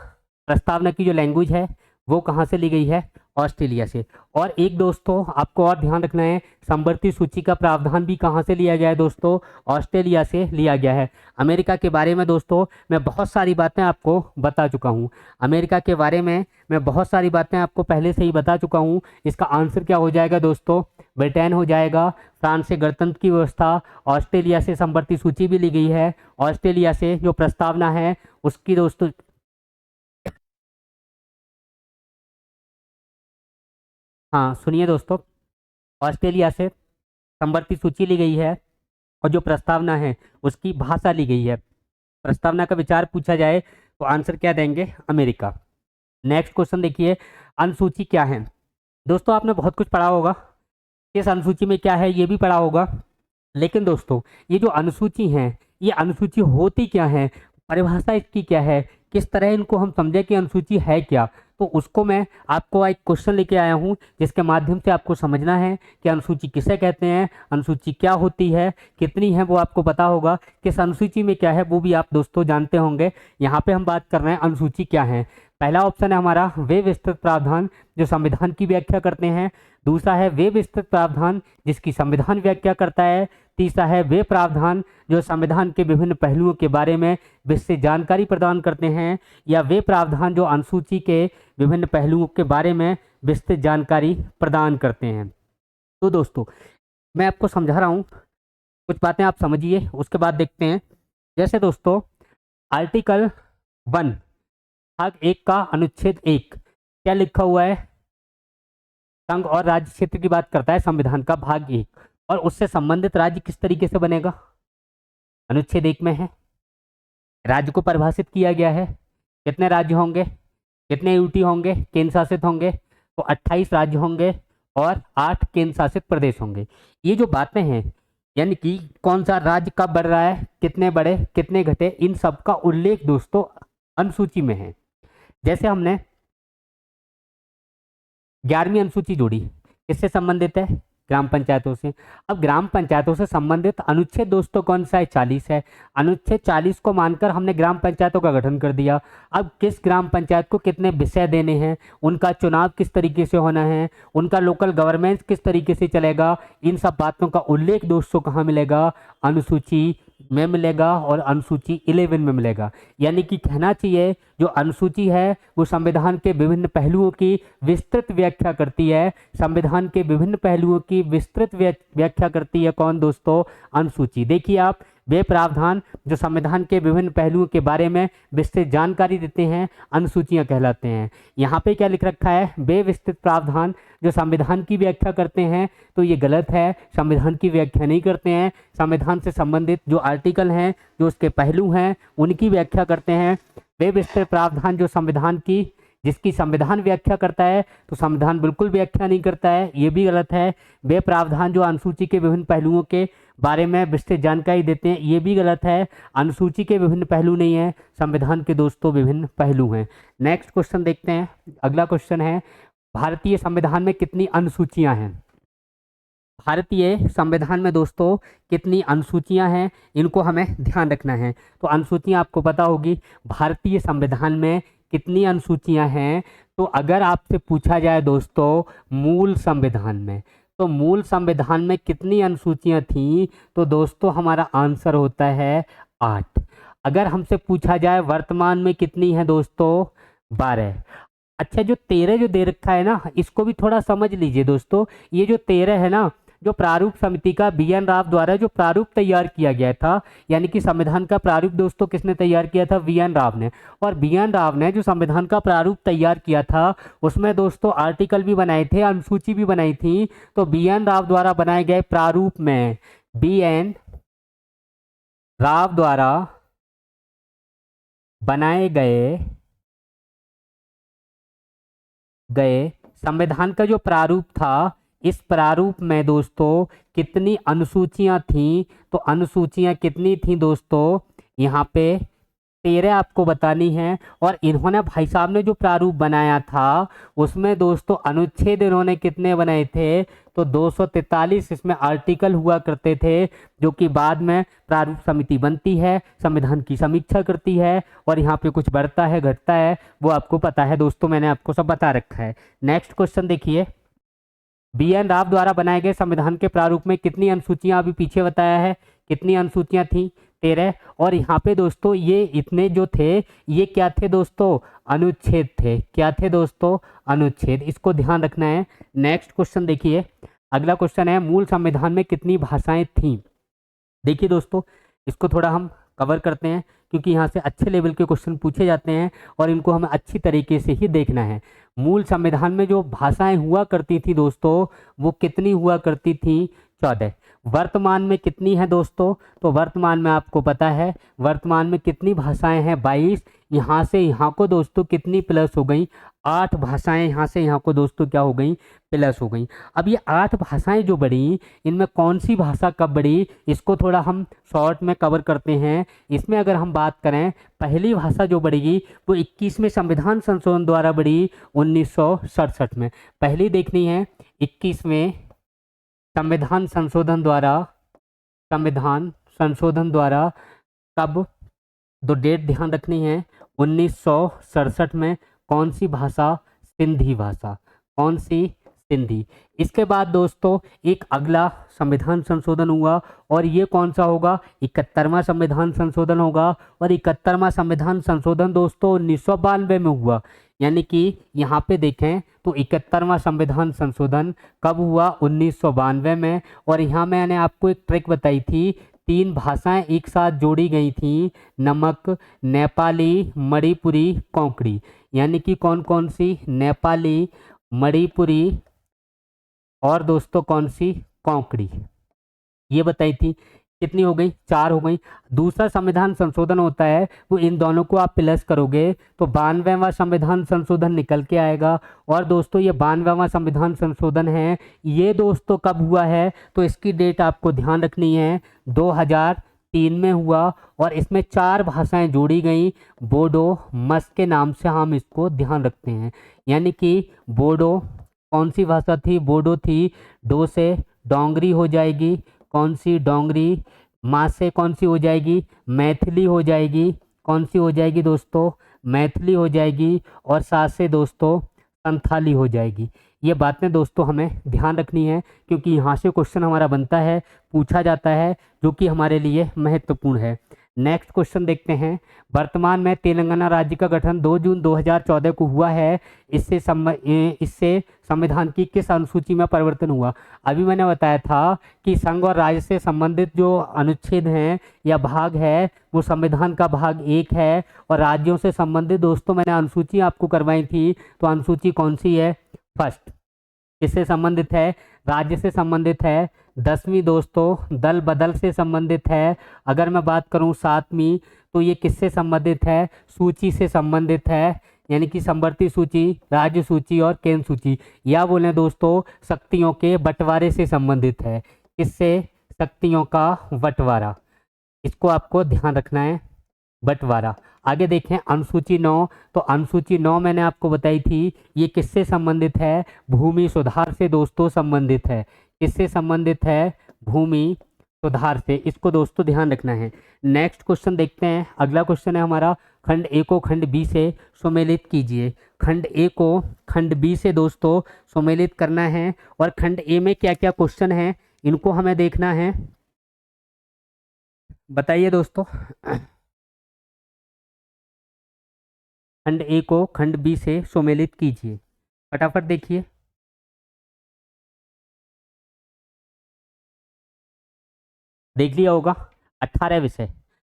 प्रस्तावना की जो लैंग्वेज है वो कहाँ से ली गई है? ऑस्ट्रेलिया से। और एक दोस्तों आपको और ध्यान रखना है, समवर्ती सूची का प्रावधान भी कहाँ से लिया गया है दोस्तों? ऑस्ट्रेलिया से लिया गया है। अमेरिका के बारे में दोस्तों मैं बहुत सारी बातें आपको बता चुका हूँ। अमेरिका के बारे में मैं बहुत सारी बातें आपको पहले से ही बता चुका हूँ। इसका आंसर क्या हो जाएगा दोस्तों? ब्रिटेन हो जाएगा। फ्रांस से गणतंत्र की व्यवस्था, ऑस्ट्रेलिया से समवर्ती सूची भी ली गई है, ऑस्ट्रेलिया से जो प्रस्तावना है उसकी दोस्तों, हाँ सुनिए दोस्तों, ऑस्ट्रेलिया से समवर्ती सूची ली गई है और जो प्रस्तावना है उसकी भाषा ली गई है। प्रस्तावना का विचार पूछा जाए तो आंसर क्या देंगे? अमेरिका। नेक्स्ट क्वेश्चन देखिए, अनुसूची क्या है? दोस्तों आपने बहुत कुछ पढ़ा होगा, इस अनुसूची में क्या है ये भी पढ़ा होगा, लेकिन दोस्तों ये जो अनुसूची है ये अनुसूची होती क्या है, परिभाषा इसकी क्या है, किस तरह इनको हम समझें कि अनुसूची है क्या, तो उसको मैं आपको एक क्वेश्चन लेके आया हूँ जिसके माध्यम से आपको समझना है कि अनुसूची किसे कहते हैं, अनुसूची क्या होती है, कितनी है वो आपको पता होगा, किस अनुसूची में क्या है वो भी आप दोस्तों जानते होंगे। यहाँ पे हम बात कर रहे हैं अनुसूची क्या है। पहला ऑप्शन है हमारा वे विस्तृत प्रावधान जो संविधान की व्याख्या करते हैं। दूसरा है वे विस्तृत प्रावधान जिसकी संविधान व्याख्या करता है। तीसरा है वे प्रावधान जो संविधान के विभिन्न पहलुओं के बारे में विस्तृत जानकारी प्रदान करते हैं, या वे प्रावधान जो अनुसूची के विभिन्न पहलुओं के बारे में विस्तृत जानकारी प्रदान करते हैं। तो दोस्तों मैं आपको समझा रहा हूँ, कुछ बातें आप समझिए, उसके बाद देखते हैं। जैसे दोस्तों आर्टिकल 1 भाग 1 का अनुच्छेद 1 क्या लिखा हुआ है? संघ और राज्य क्षेत्र की बात करता है संविधान का भाग 1, और उससे संबंधित राज्य किस तरीके से बनेगा? अनुच्छेद 1 में है, राज्य को परिभाषित किया गया है। कितने राज्य होंगे, कितने यूटी होंगे, केंद्र शासित होंगे? तो 28 राज्य होंगे और 8 केंद्र शासित प्रदेश होंगे। ये जो बातें हैं, यानी कि कौन सा राज्य कब बढ़ रहा है, कितने बढ़े, कितने घटे, इन सब का उल्लेख दोस्तों अनुसूची में है। जैसे हमने 11वीं अनुसूची जोड़ी, किससे संबंधित है? ग्राम पंचायतों से। अब ग्राम पंचायतों से संबंधित अनुच्छेद दोस्तों कौन सा है? 40 है। अनुच्छेद 40 को मानकर हमने ग्राम पंचायतों का गठन कर दिया। अब किस ग्राम पंचायत को कितने विषय देने हैं, उनका चुनाव किस तरीके से होना है, उनका लोकल गवर्नमेंट किस तरीके से चलेगा, इन सब बातों का उल्लेख दोस्तों कहाँ मिलेगा? अनुसूची में मिलेगा, और अनुसूची 11 में मिलेगा। यानी कि कहना चाहिए जो अनुसूची है वो संविधान के विभिन्न पहलुओं की विस्तृत व्याख्या करती है। संविधान के विभिन्न पहलुओं की विस्तृत व्याख्या करती है कौन दोस्तों? अनुसूची। देखिए आप, वे प्रावधान जो संविधान के विभिन्न पहलुओं के बारे में विस्तृत जानकारी देते हैं अनुसूचियां कहलाते हैं। यहाँ पे क्या लिख रखा है? वे विस्तृत प्रावधान जो संविधान की व्याख्या करते हैं, तो ये गलत है, संविधान की व्याख्या नहीं करते हैं। संविधान से संबंधित जो आर्टिकल हैं, जो उसके पहलू हैं, उनकी व्याख्या करते हैं। वे विस्तृत प्रावधान जो संविधान की, जिसकी संविधान व्याख्या करता है, तो संविधान बिल्कुल व्याख्या नहीं करता है, ये भी गलत है। वे प्रावधान जो अनुसूची के विभिन्न पहलुओं के बारे में विस्तृत जानकारी देते हैं, ये भी गलत है। अनुसूची के विभिन्न पहलू नहीं है, संविधान के दोस्तों विभिन्न पहलू हैं। नेक्स्ट क्वेश्चन देखते हैं। अगला क्वेश्चन है, भारतीय संविधान में कितनी अनुसूचियां हैं? भारतीय संविधान में दोस्तों कितनी अनुसूचियां हैं, इनको हमें ध्यान रखना है। तो अनुसूचियां आपको पता होगी, भारतीय संविधान में कितनी अनुसूचियां हैं। तो अगर आपसे पूछा जाए दोस्तों मूल संविधान में, तो मूल संविधान में कितनी अनुसूचियां थीं, तो दोस्तों हमारा आंसर होता है 8। अगर हमसे पूछा जाए वर्तमान में कितनी है दोस्तों, 12। अच्छा, जो 13 जो दे रखा है ना, इसको भी थोड़ा समझ लीजिए दोस्तों। ये जो 13 है ना, जो प्रारूप समिति का बी.एन. राव द्वारा जो प्रारूप तैयार किया गया था, यानी कि संविधान का प्रारूप दोस्तों किसने तैयार किया था, बी.एन. राव ने। और बी.एन. राव ने जो संविधान का प्रारूप तैयार किया था, उसमें दोस्तों आर्टिकल भी बनाए थे, अनुसूची भी बनाई थी। तो बी.एन. राव द्वारा बनाए गए प्रारूप में, बी.एन. राव द्वारा बनाए गए संविधान का जो प्रारूप था, इस प्रारूप में दोस्तों कितनी अनुसूचियां थीं, तो अनुसूचियां कितनी थीं दोस्तों, यहाँ पे 13 आपको बतानी है। और इन्होंने भाई साहब ने जो प्रारूप बनाया था, उसमें दोस्तों अनुच्छेद इन्होंने कितने बनाए थे, तो 243 इसमें आर्टिकल हुआ करते थे, जो कि बाद में प्रारूप समिति बनती है, संविधान की समीक्षा करती है, और यहाँ पे कुछ बढ़ता है घटता है, वो आपको पता है दोस्तों, मैंने आपको सब बता रखा है। नेक्स्ट क्वेश्चन देखिए, बी.एन. राव द्वारा बनाए गए संविधान के प्रारूप में कितनी अनुसूचियां, अभी पीछे बताया है कितनी अनुसूचियां थी, 13। और यहाँ पे दोस्तों ये इतने जो थे, ये क्या थे दोस्तों, अनुच्छेद थे। क्या थे दोस्तों, अनुच्छेद। इसको ध्यान रखना है। नेक्स्ट क्वेश्चन देखिए, अगला क्वेश्चन है, मूल संविधान में कितनी भाषाएं थीं? देखिए दोस्तों, इसको थोड़ा हम कवर करते हैं, क्योंकि यहाँ से अच्छे लेवल के क्वेश्चन पूछे जाते हैं और इनको हमें अच्छी तरीके से ही देखना है। मूल संविधान में जो भाषाएं हुआ करती थी दोस्तों, वो कितनी हुआ करती थी, 14। वर्तमान में कितनी है दोस्तों, तो वर्तमान में आपको पता है वर्तमान में कितनी भाषाएं हैं, 22। यहाँ से यहाँ को दोस्तों कितनी प्लस हो गई, 8 भाषाएं यहाँ से यहाँ को दोस्तों क्या हो गई, प्लस हो गई। अब ये 8 भाषाएं जो बढ़ी, इनमें कौन सी भाषा कब बढ़ी, इसको थोड़ा हम शॉर्ट में कवर करते हैं। इसमें अगर हम बात करें, पहली भाषा जो बढ़ेगी वो 21वें संविधान संशोधन द्वारा बढ़ी, 1967 में। पहली देखनी है 21वें संविधान संशोधन द्वारा कब, दो डेट ध्यान रखनी है, 1967 में। कौन सी भाषा, सिंधी भाषा। कौन सी, सिंधी। इसके बाद दोस्तों एक अगला संविधान संशोधन हुआ, और ये कौन सा होगा, 71वां संविधान संशोधन होगा। और 71वां संविधान संशोधन दोस्तों 1992 में हुआ। यानी कि यहाँ पे देखें तो 71वां संविधान संशोधन कब हुआ, 1992 में। और यहाँ मैंने आपको एक ट्रिक बताई थी, 3 भाषाएं एक साथ जोड़ी गई थी, नमक, नेपाली, मणिपुरी, कोंकणी। यानी कि कौन कौन सी, नेपाली, मणिपुरी और दोस्तों कौन सी, कोंकणी, ये बताई थी। कितनी हो गई, 4 हो गई। दूसरा संविधान संशोधन होता है, वो इन दोनों को आप प्लस करोगे तो 92वां संविधान संशोधन निकल के आएगा। और दोस्तों ये 92वां संविधान संशोधन है, ये दोस्तों कब हुआ है, तो इसकी डेट आपको ध्यान रखनी है, 2003 में हुआ। और इसमें 4 भाषाएं जोड़ी गई, बोडो, मस के नाम से हम इसको ध्यान रखते हैं। यानी कि बोडो, कौन सी भाषा थी, बोडो थी। डो से डोंगरी हो जाएगी, कौन सी, डोंगरी। माँ से कौन सी हो जाएगी, मैथिली हो जाएगी। कौन सी हो जाएगी दोस्तों, मैथिली हो जाएगी। और सा से दोस्तों संथाली हो जाएगी। ये बातें दोस्तों हमें ध्यान रखनी है, क्योंकि यहाँ से क्वेश्चन हमारा बनता है, पूछा जाता है, जो कि हमारे लिए महत्वपूर्ण है। नेक्स्ट क्वेश्चन देखते हैं, वर्तमान में तेलंगाना राज्य का गठन 2 जून 2014 को हुआ है, इससे संविधान की किस अनुसूची में परिवर्तन हुआ। अभी मैंने बताया था कि संघ और राज्य से संबंधित जो अनुच्छेद हैं या भाग है, वो संविधान का भाग 1 है। और राज्यों से संबंधित दोस्तों मैंने अनुसूची आपको करवाई थी, तो अनुसूची कौन सी है, फर्स्ट। किससे संबंधित है, राज्य से संबंधित है। 10वीं दोस्तों दल बदल से संबंधित है। अगर मैं बात करूं 7वीं, तो ये किससे संबंधित है, सूची से संबंधित है। यानी कि समवर्ती सूची, राज्य सूची और केंद्र सूची, या बोले दोस्तों शक्तियों के बंटवारे से संबंधित है। किससे शक्तियों का बंटवारा, इसको आपको ध्यान रखना है, बंटवारा। आगे देखें अनुसूची 9, तो अनुसूची 9 मैंने आपको बताई थी, ये किससे संबंधित है? भूमि सुधार से दोस्तों संबंधित है। किससे संबंधित है? भूमि सुधार से। इसको दोस्तों ध्यान रखना है। नेक्स्ट क्वेश्चन देखते हैं। अगला क्वेश्चन है हमारा, खंड ए को खंड बी से सुमेलित कीजिए। खंड ए को खंड बी से दोस्तों सुमेलित करना है, और खंड ए में क्या क्या क्वेश्चन है इनको हमें देखना है। बताइए दोस्तों। खंड ए को खंड बी से सुमेलित कीजिए, फटाफट देखिए। देख लिया होगा 18 विषय।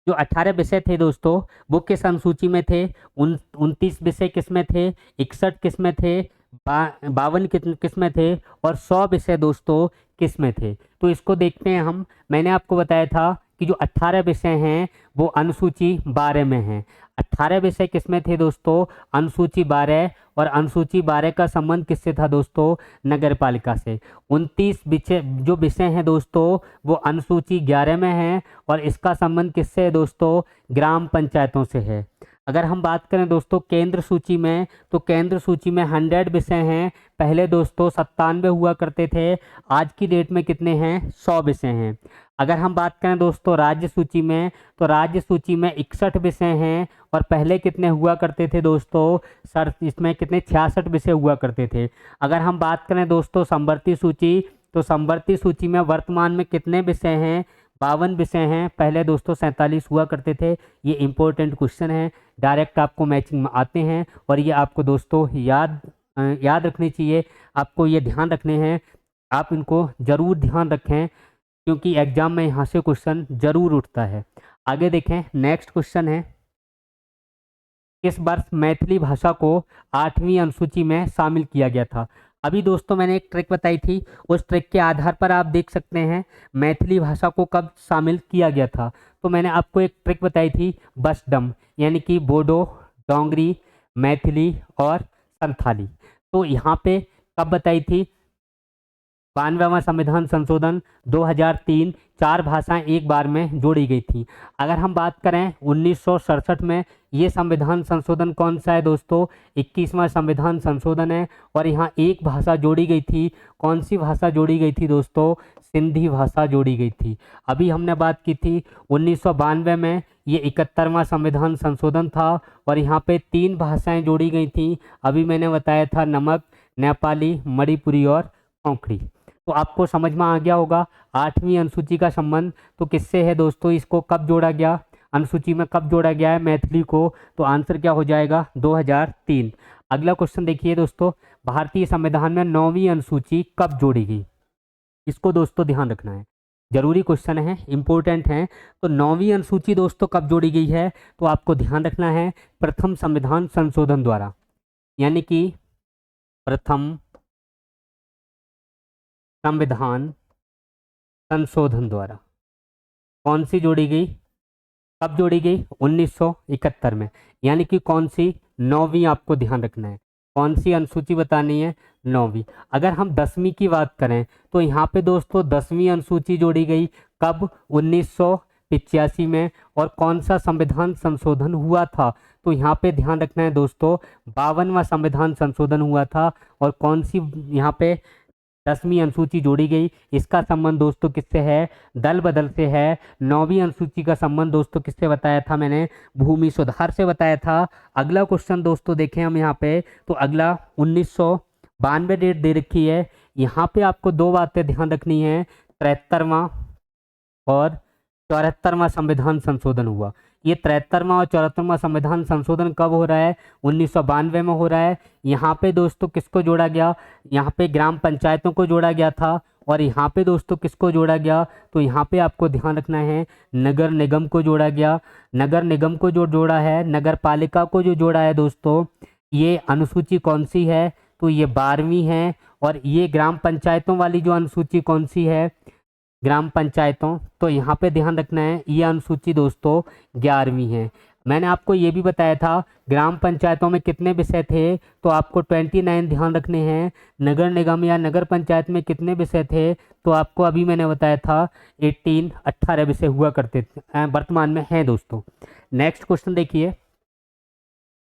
जो 18 विषय थे दोस्तों वो किस अनुसूची में थे? 29 विषय किस में थे? 61 किस में थे? 52 किस में थे? और 100 विषय दोस्तों किस में थे? तो इसको देखते हैं हम। मैंने आपको बताया था कि जो 18 विषय हैं वो अनुसूची 12 में हैं। 18 विषय किस में थे दोस्तों? अनुसूची 12। और अनुसूची 12 का संबंध किससे था दोस्तों? नगर पालिका से। 29 विषय जो विषय हैं दोस्तों वो अनुसूची 11 में हैं, और इसका संबंध किससे है दोस्तों? ग्राम पंचायतों से है। अगर हम बात करें दोस्तों केंद्र सूची में, तो केंद्र सूची में 100 विषय हैं। पहले दोस्तों 97 हुआ करते थे, आज की डेट में कितने हैं? 100 विषय हैं। अगर हम बात करें दोस्तों राज्य सूची में, तो राज्य सूची में 61 विषय हैं, और पहले कितने हुआ करते थे दोस्तों? सर इसमें कितने? 66 विषय हुआ करते थे। अगर हम बात करें दोस्तों संवर्ती सूची, तो संवर्ती सूची में वर्तमान में कितने विषय हैं? 52 विषय हैं। पहले दोस्तों 47 हुआ करते थे। ये इंपॉर्टेंट क्वेश्चन है, डायरेक्ट आपको मैचिंग में आते हैं, और ये आपको दोस्तों याद रखनी चाहिए। आपको ये ध्यान रखने हैं, आप इनको जरूर ध्यान रखें, क्योंकि एग्जाम में यहाँ से क्वेश्चन जरूर उठता है। आगे देखें, नेक्स्ट क्वेश्चन है, किस वर्ष मैथिली भाषा को 8वीं अनुसूची में शामिल किया गया था? अभी दोस्तों मैंने एक ट्रिक बताई थी, उस ट्रिक के आधार पर आप देख सकते हैं मैथिली भाषा को कब शामिल किया गया था। तो मैंने आपको एक ट्रिक बताई थी, बसडम, यानी कि बोडो, डोंगरी, मैथिली और संथाली। तो यहाँ पे कब बताई थी? 92वां संविधान संशोधन 2003, 4 भाषाएं एक बार में जोड़ी गई थी। अगर हम बात करें 1967 में, ये संविधान संशोधन कौन सा है दोस्तों? 21वां संविधान संशोधन है, और यहाँ एक भाषा जोड़ी गई थी। कौन सी भाषा जोड़ी गई थी दोस्तों? सिंधी भाषा जोड़ी गई थी। अभी हमने बात की थी 1992 में, ये 71वां संविधान संशोधन था, और यहाँ पे 3 भाषाएं जोड़ी गई थी। अभी मैंने बताया था नमक, नेपाली, मणिपुरी और कोंकणी। तो आपको समझ में आ गया होगा 8वीं अनुसूची का संबंध तो किससे है दोस्तों? इसको कब जोड़ा गया? अनुसूची में कब जोड़ा गया है मैथिली को? तो आंसर क्या हो जाएगा? 2003। अगला क्वेश्चन देखिए दोस्तों, भारतीय संविधान में 9वीं अनुसूची कब जोड़ी गई? इसको दोस्तों ध्यान रखना है, जरूरी क्वेश्चन है, इंपॉर्टेंट है। तो 9वीं अनुसूची दोस्तों कब जोड़ी गई है? तो आपको ध्यान रखना है प्रथम संविधान संशोधन द्वारा, यानी कि प्रथम संविधान संशोधन द्वारा। कौन सी जोड़ी गई? कब जोड़ी गई? 1971 में। यानी कि कौन सी? 9वीं। आपको ध्यान रखना है, कौन सी अनुसूची बतानी है? 9वीं। अगर हम 10वीं की बात करें तो यहाँ पे दोस्तों 10वीं अनुसूची जोड़ी गई कब? 1985 में। और कौन सा संविधान संशोधन हुआ था? तो यहाँ पे ध्यान रखना है दोस्तों 52वां संविधान संशोधन हुआ था। और कौन सी यहाँ पे 10वीं अनुसूची जोड़ी गई? इसका संबंध दोस्तों किससे है? दल बदल से है। 9वीं अनुसूची का संबंध दोस्तों किससे बताया था मैंने? भूमि सुधार से बताया था। अगला क्वेश्चन दोस्तों देखें हम यहाँ पे, तो अगला 1992 डेट दे रखी है। यहाँ पे आपको 2 बातें ध्यान रखनी है, 73वां और 74वां संविधान संशोधन हुआ। ये 73वां और 74वां संविधान संशोधन कब हो रहा है? 1992 में हो रहा है। यहाँ पे दोस्तों किसको जोड़ा गया? यहाँ पे ग्राम पंचायतों को जोड़ा गया था। और यहाँ पे दोस्तों किसको जोड़ा गया? तो यहाँ पे आपको ध्यान रखना है नगर निगम को जोड़ा गया। नगर निगम को जो जोड़ा है, नगर पालिका को जो जोड़ा है दोस्तों, ये अनुसूची कौन सी है? तो ये 12वीं है। और ये ग्राम पंचायतों वाली जो अनुसूची कौन सी है? ग्राम पंचायतों। तो यहाँ पे ध्यान रखना है ये अनुसूची दोस्तों 11वीं है। मैंने आपको ये भी बताया था ग्राम पंचायतों में कितने विषय थे, तो आपको 29 ध्यान रखने हैं। नगर निगम या नगर पंचायत में कितने विषय थे, तो आपको अभी मैंने बताया था 18 विषय हुआ करते थे, वर्तमान में हैं दोस्तों। नेक्स्ट क्वेश्चन देखिए,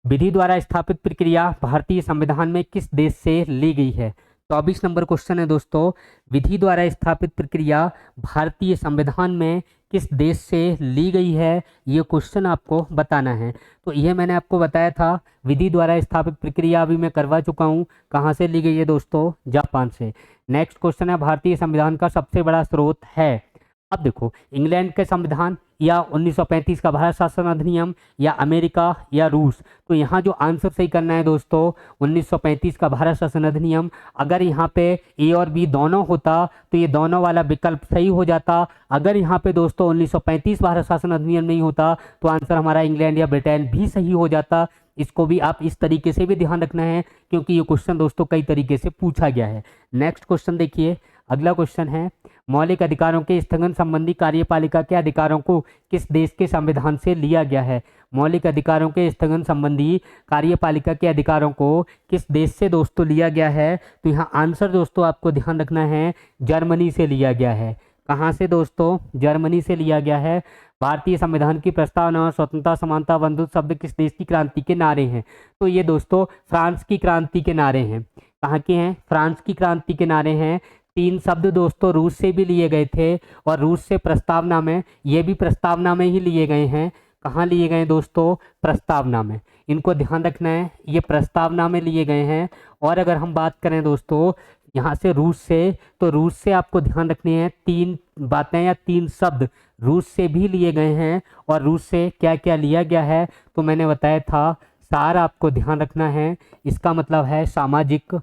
विधि द्वारा स्थापित प्रक्रिया भारतीय संविधान में किस देश से ली गई है। 24 नंबर क्वेश्चन है दोस्तों, विधि द्वारा स्थापित प्रक्रिया भारतीय संविधान में किस देश से ली गई है, ये क्वेश्चन आपको बताना है। तो ये मैंने आपको बताया था, विधि द्वारा स्थापित प्रक्रिया अभी मैं करवा चुका हूँ। कहाँ से ली गई है दोस्तों, जापान से। नेक्स्ट क्वेश्चन है, भारतीय संविधान का सबसे बड़ा स्रोत है। अब देखो, इंग्लैंड के संविधान या 1935 का भारत शासन अधिनियम या अमेरिका या रूस, तो यहाँ जो आंसर सही करना है दोस्तों 1935 का भारत शासन अधिनियम। अगर यहाँ पे ए और बी दोनों होता तो ये दोनों वाला विकल्प सही हो जाता। अगर यहाँ पे दोस्तों 1935 भारत शासन अधिनियम नहीं होता तो आंसर हमारा इंग्लैंड या ब्रिटेन भी सही हो जाता। इसको भी आप इस तरीके से भी ध्यान रखना है, क्योंकि ये क्वेश्चन दोस्तों कई तरीके से पूछा गया है। नेक्स्ट क्वेश्चन देखिए, अगला क्वेश्चन है, मौलिक अधिकारों के स्थगन संबंधी कार्यपालिका के अधिकारों को किस देश के संविधान से लिया गया है। मौलिक अधिकारों के स्थगन संबंधी कार्यपालिका के अधिकारों को किस देश से दोस्तों लिया गया है, तो यहाँ आंसर दोस्तों आपको ध्यान रखना है, जर्मनी से लिया गया है। कहाँ से दोस्तों, जर्मनी से लिया गया है। भारतीय संविधान की प्रस्तावना स्वतंत्रता समानता बंधुत्व शब्द किस देश की क्रांति के नारे हैं, तो ये दोस्तों फ्रांस की क्रांति के नारे हैं। कहाँ के हैं, फ्रांस की क्रांति के नारे हैं। 3 शब्द दोस्तों रूस से भी लिए गए थे और रूस से प्रस्तावना में, ये भी प्रस्तावना में ही लिए गए हैं। कहाँ लिए गए दोस्तों, प्रस्तावना में। इनको ध्यान रखना है, ये प्रस्तावना में लिए गए हैं। और अगर हम बात करें दोस्तों यहाँ से रूस से, तो रूस से आपको ध्यान रखनी है 3 बातें या 3 शब्द रूस से भी लिए गए हैं। और रूस से क्या क्या लिया गया है, तो मैंने बताया था, सार आपको ध्यान रखना है। इसका मतलब है सामाजिक,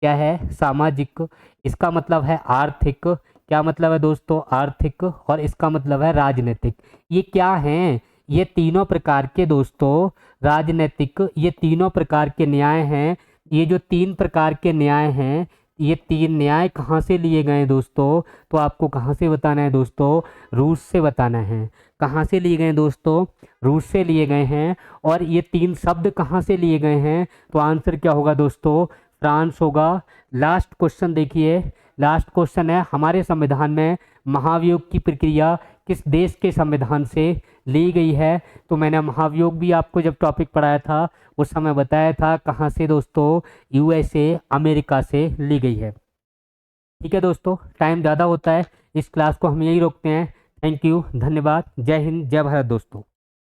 क्या है, सामाजिक। इसका मतलब है आर्थिक, क्या मतलब है दोस्तों, आर्थिक। और इसका मतलब है राजनीतिक। ये क्या हैं, ये तीनों प्रकार के दोस्तों राजनीतिक, ये तीनों प्रकार के न्याय हैं। ये जो 3 प्रकार के न्याय हैं, ये 3 न्याय कहाँ से लिए गए दोस्तों, तो आपको कहाँ से बताना है दोस्तों, रूस से बताना है। कहाँ से लिए गए दोस्तों, रूस से लिए गए हैं। और ये 3 शब्द कहाँ से लिए गए हैं, तो आंसर क्या होगा दोस्तों, फ्रांस होगा। लास्ट क्वेश्चन देखिए, लास्ट क्वेश्चन है, हमारे संविधान में महाभियोग की प्रक्रिया किस देश के संविधान से ली गई है। तो मैंने महाभियोग भी आपको जब टॉपिक पढ़ाया था उस समय बताया था, कहाँ से दोस्तों, यूएसए, अमेरिका से ली गई है। ठीक है दोस्तों, टाइम ज़्यादा होता है, इस क्लास को हम यही रोकते हैं। थैंक यू, धन्यवाद, जय हिंद, जय भारत दोस्तों।